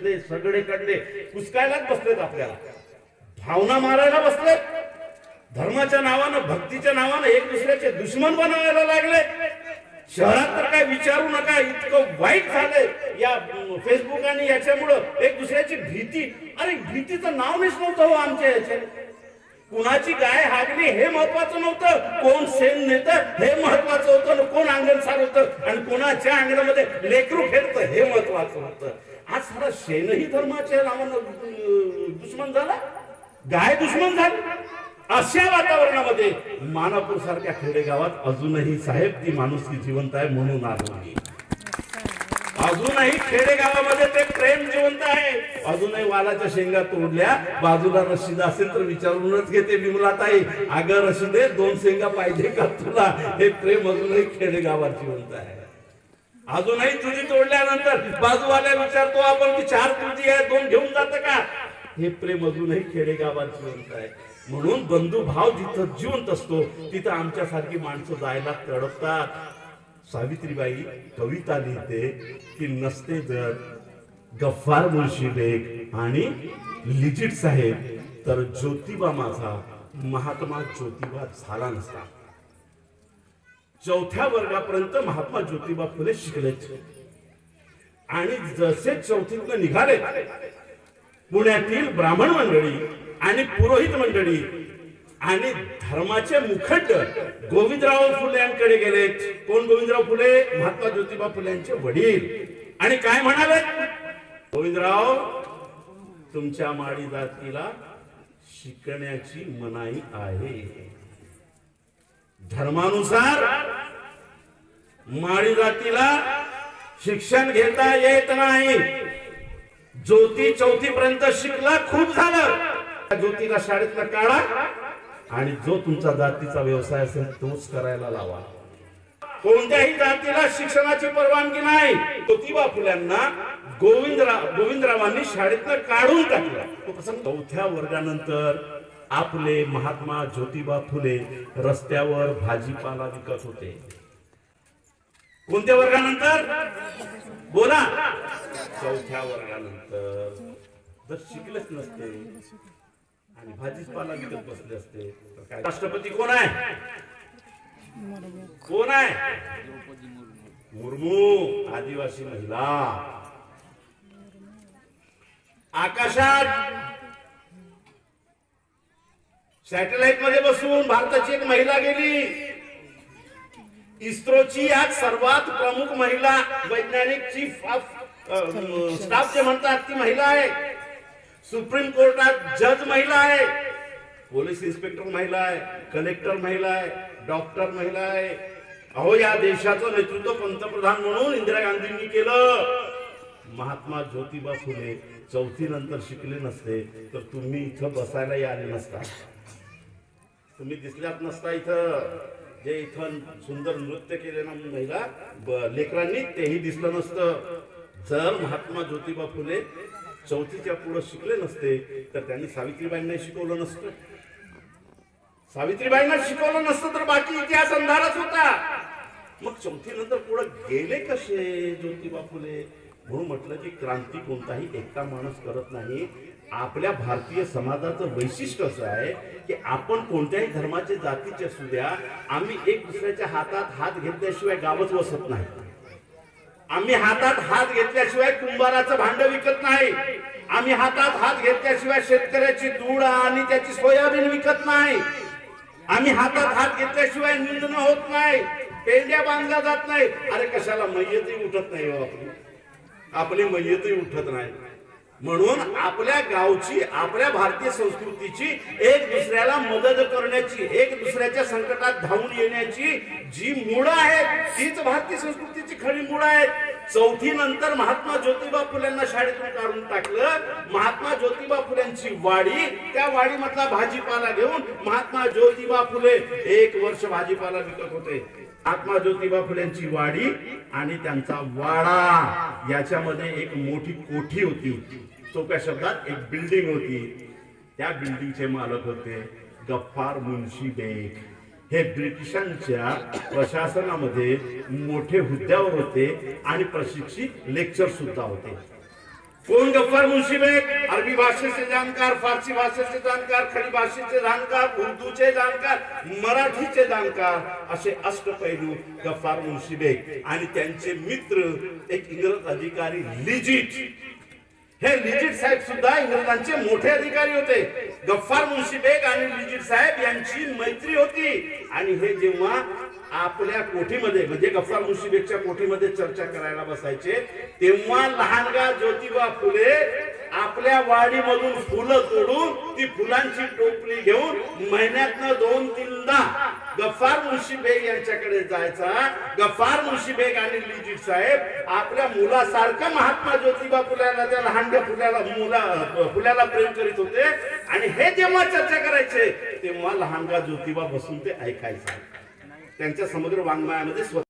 घेतले, सगळे काढले, पुसकायलाच बसलेत, आपल्याला भावना मारायला बसलेत, धर्माच्या नावानं भक्तीच्या नावानं एक दुसऱ्याचे दुश्मन बनवायला लागले. शहरात तर काय विचारू नका, इतकं वाईट झालंय या फेसबुक आणि याच्यामुळं. एक दुसऱ्याची भीती, अरे भीतीचं नाव नव्हतं हो आमच्या याचे. कुणाची गाय हागली हे महत्वाचं नव्हतं, कोण शेण नेतं हे महत्वाचं होतं, कोण अंगण सारवतं आणि कोणाच्या अंगणामध्ये लेकरू खेळतं हे महत्वाचं होतं. आज सारा शेणही धर्माच्या नावानं दुश्मन झाला, गाय दुश्मन झाली. अशा वातावरणामध्ये मानापूर सारख्या खेडेगावात अजूनही साहेब ती माणुसकी जिवंत आहे, म्हणून अजूनही खेडेगावामध्ये ते प्रेम जिवंत आहे. अजूनही वालाच्या शेंगा तोडल्या, बाजूला रशीद असेल तर विचारूनच घेते विमलाताई, अगं रशीदे 2 शेंगा पाहिजे का तुला. हे प्रेम अजूनही खेडेगावात जिवंत आहे. अजूनही तुझी तोडल्यानंतर बाजूवाल्या विचारतो आपण की 4 तुझी आहे, 2 घेऊन जात का. हे प्रेम अजूनही खेडेगावात जिवंत आहे. म्हणून बंधुभाव जिथं जिवंत असतो तिथं आमच्यासारखी माणसं जायला तडपतात. सावित्रीबाई कविता लिहिते की नसते जर गफ्फार मुळशी बेग आणि लिजिट साहेब तर ज्योतिबा माझा महात्मा ज्योतिबा झाला नसता. 4थ्या वर्गापर्यंत महात्मा ज्योतिबा फुले शिकलेच आणि जसे 4थीतनं निघाले पुण्यातील ब्राह्मण मंडळी आणि पुरोहित मंडळी आणि धर्माचे मुखंड गोविंदराव फुलेंकडे गेले. कोण गोविंदराव फुले? महात्मा ज्योतिबा फुलेंचे वडील. आणि काय म्हणाले? गोविंदराव, तुमच्या माडी जातीला शिकण्याची मनाई आहे. धर्मानुसार माडी जातीला शिक्षण घेता येत नाही. ज्योती 4थी पर्यंत शिकला, खूप झालं. ज्योतीला शाळेतला काढा आणि जो तुमचा जातीचा व्यवसाय असेल तोच करायला लावा. कोणत्याही जातीला शिक्षणाची परवानगी नाही. ज्योतिबा फुल्यांना गोविंदरावांनी शाळेतनं काढून टाकलं. 4थ्या वर्गानंतर आपले महात्मा ज्योतिबा फुले रस्त्यावर भाजीपाला विकत होते. कोणत्या वर्गानंतर बोला? 4थ्या वर्गानंतर. जर शिकलेच नसते आणि भाजीपाला विकत बसले असते तर काय. राष्ट्रपती कोण आहे? कोण आहे? मुर्मू, आदिवासी महिला. आकाशात सॅटेलाइट मध्ये बसून भारताची एक महिला गेली. इस्रोची आज सर्वात प्रमुख महिला वैज्ञानिक चीफ ऑफ स्टाफ जे म्हणतात ती महिला आहे. सुप्रीम कोर्टात जज महिला आहे. पोलीस इन्स्पेक्टर महिला आहे. कलेक्टर महिला आहे. डॉक्टर महिला आहे. अहो, या देशाचं नेतृत्व पंतप्रधान म्हणून इंदिरा गांधींनी केलं. महात्मा ज्योतिबा फुले 4थी नंतर शिकले नसते तर तुम्ही इथं बसायला आले नसता, तुम्ही दिसल्यात नसता इथं. जे इथं सुंदर नृत्य केले ना महिला लेकरांनी तेही दिसलं नसतं. जर महात्मा ज्योतिबा फुले 4थीच्या पुढे शिकले नसते तर त्यांनी सावित्रीबाईंना शिकवलं नसतं. सावित्रीबाईंना शिकवलं नसतं तर बाकी इतिहास अंधारच होता. मग 4थी नंतर पुढे गेले कसे ज्योतिबा फुले? म्हणून म्हटलं की क्रांती कोणताही एकटा माणूस करत नाही. आपल्या भारतीय समाजाचं वैशिष्ट्य असं आहे की आपण कोणत्याही धर्माचे जातीचे असू द्या, आम्ही एक दुसऱ्याच्या हातात हात घेतल्याशिवाय गावच वसत नाही. आम्ही हातात हात घेतल्याशिवाय कुंभाराचं भांड विकत नाही. आम्ही हातात हात घेतल्याशिवाय शेतकऱ्याची दूध आणि त्याची सोयाबीन विकत नाही. आम्ही हातात हात घेतल्याशिवाय निंदणं होत नाही, पेंड्या बांधल्या जात नाही. अरे कशाला, मय्यतही उठत नाही हो आपली मय्यतही उठत नाही. म्हणून आपल्या गावची, आपल्या भारतीय संस्कृतीची एक दुसऱ्याला मदत करण्याची, एक दुसऱ्याच्या संकटात धावून येण्याची जी मुळं आहेत तीच भारतीय संस्कृतीची खरी मुळं आहेत. 4थी नंतर महात्मा ज्योतिबा फुलेंना शाळेतून काढून टाकलं. महात्मा ज्योतिबा फुलेंची वाडी, त्या वाडीमधला भाजीपाला घेऊन महात्मा ज्योतिबा फुले 1 वर्ष भाजीपाला विकत होते. महात्मा ज्योतिबा फुलेंची वाडी आणि त्यांचा वाडा याच्यामध्ये एक मोठी कोठी होती. सोप्या शब्दात एक बिल्डिंग होती. त्या बिल्डिंगचे मालक होते गफ्फार मुन्शी बेग. हे ब्रिटिशांच्या प्रशासनामध्ये मोठे हुद्द्यावर होते आणि प्रशिक्षित लेक्चर सुद्धा होते. कौन गफ्फार मुंशी बेग? अरबी भाषेचे जाणकार, फारसी भाषेचे जाणकार, खडी भाषेचे जाणकार, उर्दूचे जाणकार, मराठीचे जाणकार, असे अष्टपैलू गफ्फार मुंशी बेग आणि त्यांचे मित्र एक इंग्रज अधिकारी लिजिट. हे लिजिट साहेब सुद्धा इंग्रजांचे मोठे अधिकारी होते. गफ्फार मुंशी बेग आणि लिजिट साहेब यांची मैत्री होती. आणि हे जेव्हा आपल्या कोठीमध्ये म्हणजे गफ्फार मुंशी बेगच्या कोठीमध्ये चर्चा करायला बसायचे, तेव्हा लहानगा ज्योतिबा फुले आपल्या वाडीमधून फुलं तोडून ती फुलांची टोपली घेऊन महिन्यातनं 2-3दा गफ्फार मुंशी बेग यांच्याकडे जायचा. गफ्फार मुंशी बेग आणि लिजिट साहेब आपल्या मुलासारखं महात्मा ज्योतिबा फुल्याला, त्या लहानग्या फुल्याला प्रेम करीत होते. आणि हे जेव्हा चर्चा करायचे तेव्हा लहानगा ज्योतिबा बसून ते ऐकायचे. त्यांच्या समुद्र वाङ्मयामध्ये